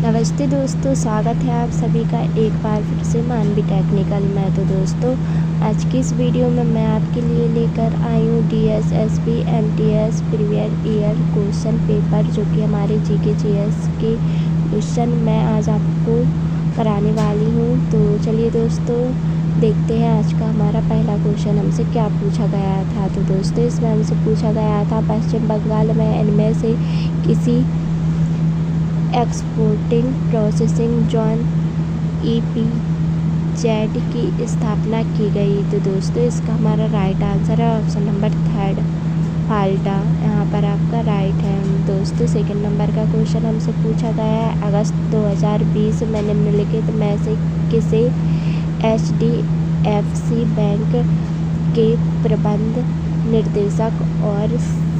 नमस्ते दोस्तों, स्वागत है आप सभी का एक बार फिर से मानवी टेक्निकल में। तो दोस्तों, आज की इस वीडियो में मैं आपके लिए लेकर आई हूँ DSSB MTS previous year question paper, जो कि हमारे GK GS के क्वेश्चन मैं आज आपको कराने वाली हूँ। तो चलिए दोस्तों, देखते हैं आज का हमारा पहला क्वेश्चन हमसे क्या पूछा गया था। तो दोस्तों, इसमें हमसे पूछा गया था पश्चिम बंगाल में इनमें से किसी एक्सपोर्टिंग प्रोसेसिंग जोन EPZ की स्थापना की गई। तो दोस्तों, इसका हमारा राइट आंसर है ऑप्शन नंबर 3 फाल्टा। यहाँ पर आपका राइट है। दोस्तों, सेकंड नंबर का क्वेश्चन हमसे पूछा गया है अगस्त 2020 में निम्नलिखित में से किसे HDFC बैंक के प्रबंध निर्देशक और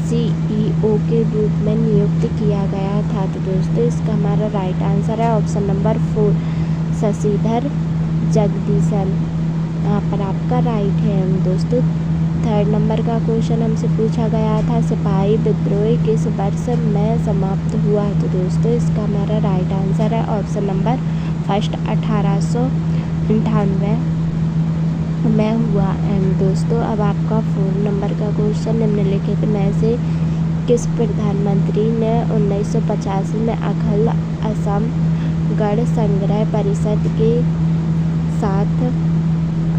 CEO के रूप में नियुक्त किया गया था। तो दोस्तों, इसका हमारा राइट आंसर है ऑप्शन नंबर 4 शशिधर जगदीशन। यहाँ पर आपका राइट है। दोस्तों, थर्ड नंबर का क्वेश्चन हमसे पूछा गया था सिपाही विद्रोह किस वर्ष में समाप्त हुआ। तो दोस्तों, इसका हमारा राइट आंसर है ऑप्शन नंबर फर्स्ट 1898 में हुआ। एंड दोस्तों, अब आपका 4 नंबर का क्वेश्चन निम्नलिखित में से किस प्रधानमंत्री ने 1985 में अखिल असम गण संग्रह परिषद के साथ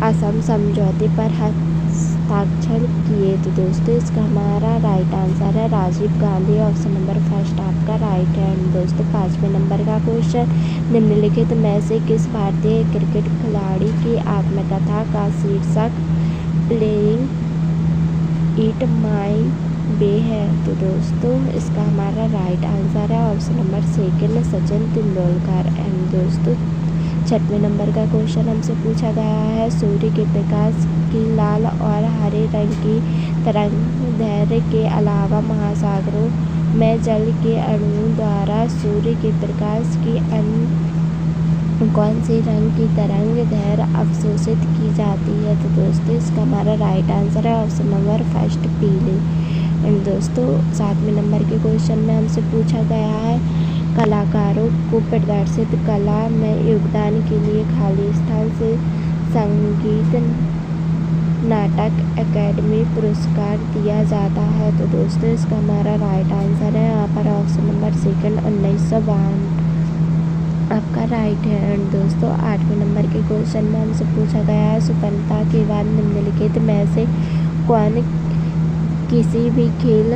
असम समझौते पर हस्ताक्षर किए। तो दोस्तों, इसका हमारा राइट आंसर है Rajiv Gandhi. Option number first आपका राइट है। दोस्तों, 5वें नंबर का क्वेश्चन निम्नलिखित में से किस भारतीय क्रिकेट खिलाड़ी की आत्मकथा का शीर्षक प्लेइंग इट माय वे है। तो दोस्तों, इसका हमारा राइट आंसर है option number second Sachin Tendulkar. And दोस्तों, 6वें नंबर का क्वेश्चन हमसे पूछा गया है सूर्य के प्रकाश की लाल और हरे रंग की तरंगदैर्घ्य के अलावा महासागरों में जल के अणुओं द्वारा सूर्य के प्रकाश की अन्य कौन से रंग की तरंगदैर्घ्य अवशोषित की जाती है। तो दोस्तों, इसका हमारा राइट आंसर है ऑप्शन नंबर फर्स्ट पीले। एंड दोस्तों, 7वें नंबर के क्वेश्चन में हमसे पूछा गया है कलाकारों को प्रदर्शित कला में योगदान के लिए खाली स्थान से संगीत नाटक अकेडमी पुरस्कार दिया जाता है। तो दोस्तों, इसका हमारा राइट आंसर है यहाँ पर ऑप्शन नंबर सेकंड 1952 आपका राइट है। एंड दोस्तों, 8वें नंबर के क्वेश्चन में हमसे पूछा गया है स्वतंत्रता के बाद निम्नलिखित में से कौन किसी भी खेल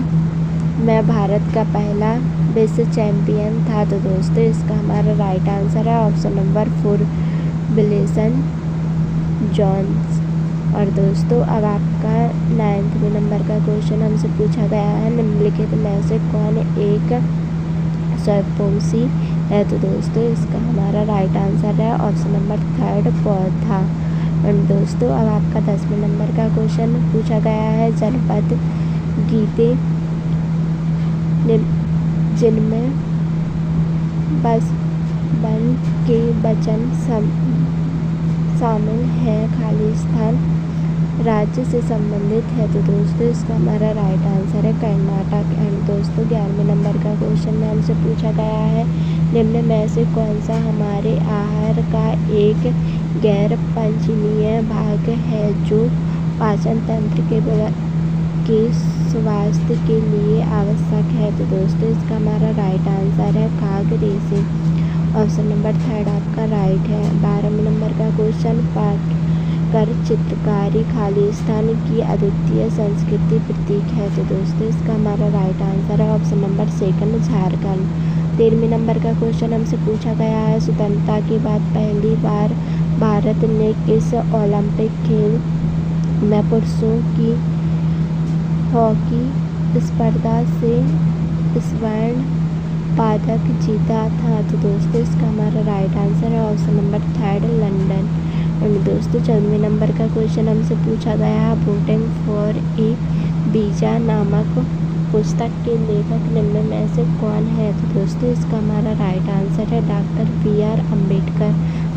में भारत का पहला विश्व चैंपियन था। तो दोस्तों, इसका हमारा राइट आंसर है ऑप्शन नंबर 4 बिलेसन जॉन्स। और दोस्तों, अब आपका 9वें नंबर का क्वेश्चन हमसे पूछा गया है निम्नलिखित में से कौन एक सर्पोसी है। तो दोस्तों, इसका हमारा राइट आंसर है ऑप्शन नंबर 3 पौधा। और दोस्तों, अब आपका 10वें नंबर का क्वेश्चन पूछा गया है जनपद गीते जिनमें बस बन के वचन शामिल है खाली स्थान राज्य से संबंधित है। तो दोस्तों, इसका हमारा राइट आंसर है कर्नाटक। एंड दोस्तों, 11वें नंबर का क्वेश्चन में हमसे पूछा गया है निम्न में से कौन सा हमारे आहार का एक गैर पंचनीय भाग है जो पाचन तंत्र के स्वास्थ्य के लिए आवश्यक है। तो दोस्तों, इसका हमारा राइट आंसर है खाद्य रेशे। ऑप्शन नंबर 3 आपका राइट है। 12वें नंबर का क्वेश्चन पाटकर चित्रकारी खाली स्थान की अद्वितीय संस्कृति प्रतीक है। तो दोस्तों, इसका हमारा राइट आंसर है ऑप्शन नंबर सेकंड झारखंड। 13वें नंबर का क्वेश्चन हमसे पूछा गया है स्वतंत्रता के बाद पहली बार भारत ने किस ओलंपिक खेल में पुरुषों की हॉकी स्पर्धा से स्वर्ण पदक जीता था। तो दोस्तों, इसका हमारा राइट आंसर है ऑप्शन नंबर 3 लंदन। और दोस्तों, 14वें नंबर का क्वेश्चन हमसे पूछा गया है वोटिंग फॉर ए वीजा नामक पुस्तक के लेखक निम्न में से कौन है। तो दोस्तों, इसका हमारा राइट आंसर है doctor BR Ambedkar.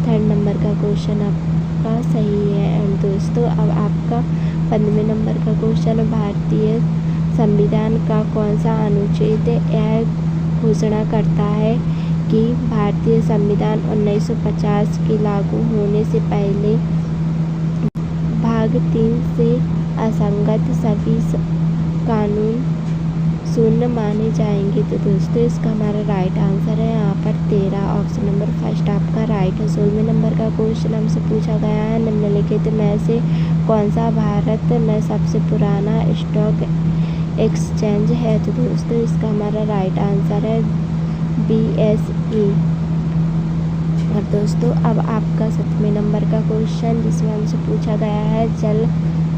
3rd number का क्वेश्चन आपका सही है। एंड दोस्तों, अब आपका 15वें नंबर का क्वेश्चन भारतीय संविधान का कौन सा अनुच्छेद यह घोषणा करता है कि भारतीय संविधान 1950 के लागू होने से पहले भाग 3 से असंगत सभी कानून शून्य माने जाएंगे। तो दोस्तों इसका हमारा राइट आंसर है यहाँ पर 13, ऑप्शन नंबर फर्स्ट आपका राइट है। 16वें नंबर का क्वेश्चन हमसे पूछा गया है, निम्नलिखित में से कौन सा भारत में सबसे पुराना स्टॉक एक्सचेंज है। तो दोस्तों इसका हमारा राइट आंसर है BSE। और दोस्तों अब आपका 7वें नंबर का क्वेश्चन जिसमें हमसे पूछा गया है, जल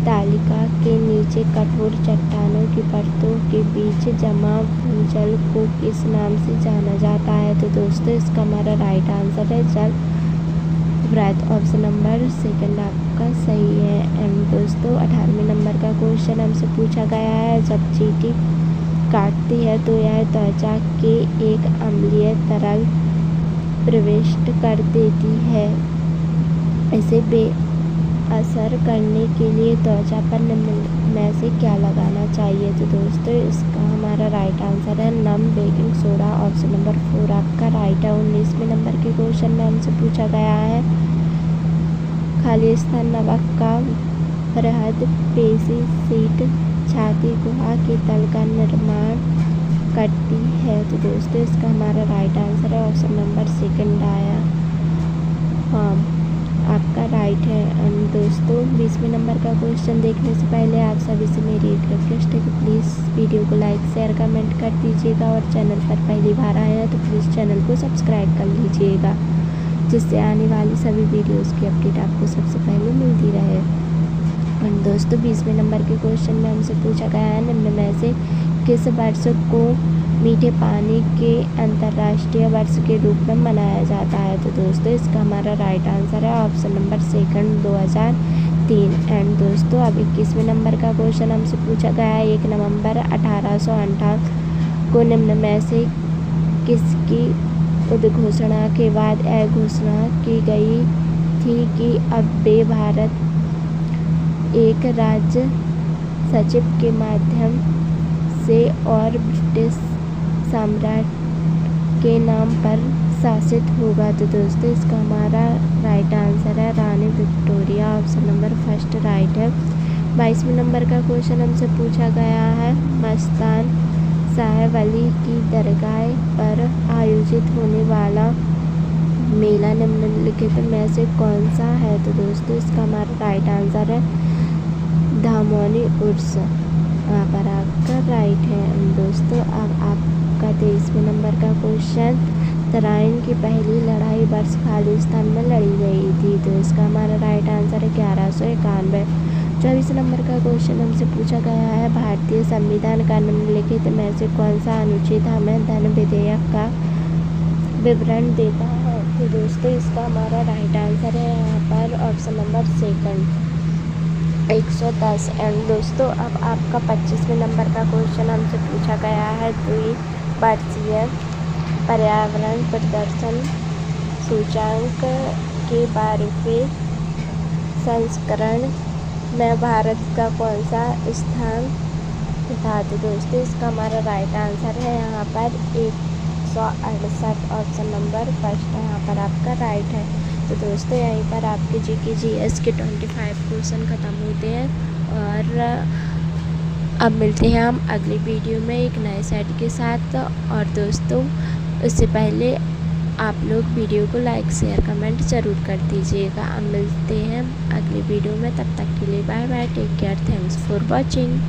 तालिका के नीचे कठोर चट्टानों की परतों के बीच जमा भूजल को किस नाम से जाना जाता है। तो दोस्तों इसका हमारा राइट आंसर है जल वृत्त, ऑप्शन नंबर सेकंड आपका सही है। एंड दोस्तों 18वें नंबर का क्वेश्चन हमसे पूछा गया है, जब चींटी काटती है तो यह त्वचा के एक अम्लीय तरल प्रविष्ट कर देती है, इसे बेअसर करने के लिए त्वचा पर निम्न में से क्या लगाना चाहिए। तो दोस्तों इसका हमारा राइट आंसर है नम बेकिंग सोडा, ऑप्शन नंबर 4 आपका राइट है। 19वें नंबर के क्वेश्चन में हमसे पूछा गया है, खालिस्तान नमक का बृहद पेशी शीट छाती गुहा के तल का निर्माण करती है। तो दोस्तों इसका हमारा राइट आंसर है ऑप्शन नंबर सेकंड आया फॉर्म आपका राइट है। एंड दोस्तों 20वें नंबर का क्वेश्चन देखने से पहले आप सभी से मेरी एक रिक्वेस्ट है कि प्लीज़ वीडियो को लाइक शेयर कमेंट कर दीजिएगा और चैनल पर पहली बार आए हैं तो प्लीज़ चैनल को सब्सक्राइब कर लीजिएगा, जिससे आने वाली सभी वीडियोज़ की अपडेट आपको सबसे पहले मिलती रहे। और दोस्तों 20वें नंबर के क्वेश्चन में हमसे पूछा गया है, निम्न में से किस वर्ष को मीठे पानी के अंतर्राष्ट्रीय वर्ष के रूप में मनाया जाता है। तो दोस्तों इसका हमारा राइट आंसर है ऑप्शन नंबर सेकंड 2003। एंड दोस्तों अब 21वें नंबर का क्वेश्चन हमसे पूछा गया है, 1 नवंबर 1858 को निम्न में से किसकी उद्घोषणा के बाद यह घोषणा की गई थी कि अब वे भारत एक राज्य सचिव के माध्यम से और ब्रिटिश सम्राट के नाम पर शासित होगा। तो दोस्तों इसका हमारा राइट आंसर है रानी Victoria, option number first right है। 22वें नंबर का क्वेश्चन हमसे पूछा गया है, मस्तान साहेब अली की दरगाह पर आयोजित होने वाला मेला निम्नलिखित में से कौन सा है। तो दोस्तों इसका हमारा राइट आंसर है धामोनी उर्स, यहाँ पर आपका राइट है। दोस्तों अब आपका 23वें नंबर का क्वेश्चन, तराइन की पहली लड़ाई वर्ष खालिस्तान में लड़ी गई थी। तो इसका हमारा राइट आंसर है 1191। 24 नंबर का क्वेश्चन हमसे पूछा गया है, भारतीय संविधान का निम्नलिखित में से कौन सा अनुच्छेद हमें धन विधेयक का विवरण देता है। तो दोस्तों इसका हमारा राइट आंसर है यहाँ पर ऑप्शन नंबर सेकंड 110। एंड दोस्तों अब आपका 25वें नंबर का क्वेश्चन हमसे पूछा गया है, द्विवर्षीय पर्यावरण प्रदर्शन सूचकांक के 12वें संस्करण में भारत का कौन सा स्थान था। तो दोस्तों इसका हमारा राइट आंसर है यहाँ पर 168, ऑप्शन नंबर फर्स्ट है यहाँ पर आपका राइट है। तो दोस्तों यहीं पर आपके GS के 25 क्वेश्चन ख़त्म होते हैं और अब मिलते हैं हम अगली वीडियो में एक नए सेट के साथ। और दोस्तों इससे पहले आप लोग वीडियो को लाइक शेयर कमेंट ज़रूर कर दीजिएगा। अब मिलते हैं अगली वीडियो में, तब तक के लिए bye bye, take care, thanks for watching.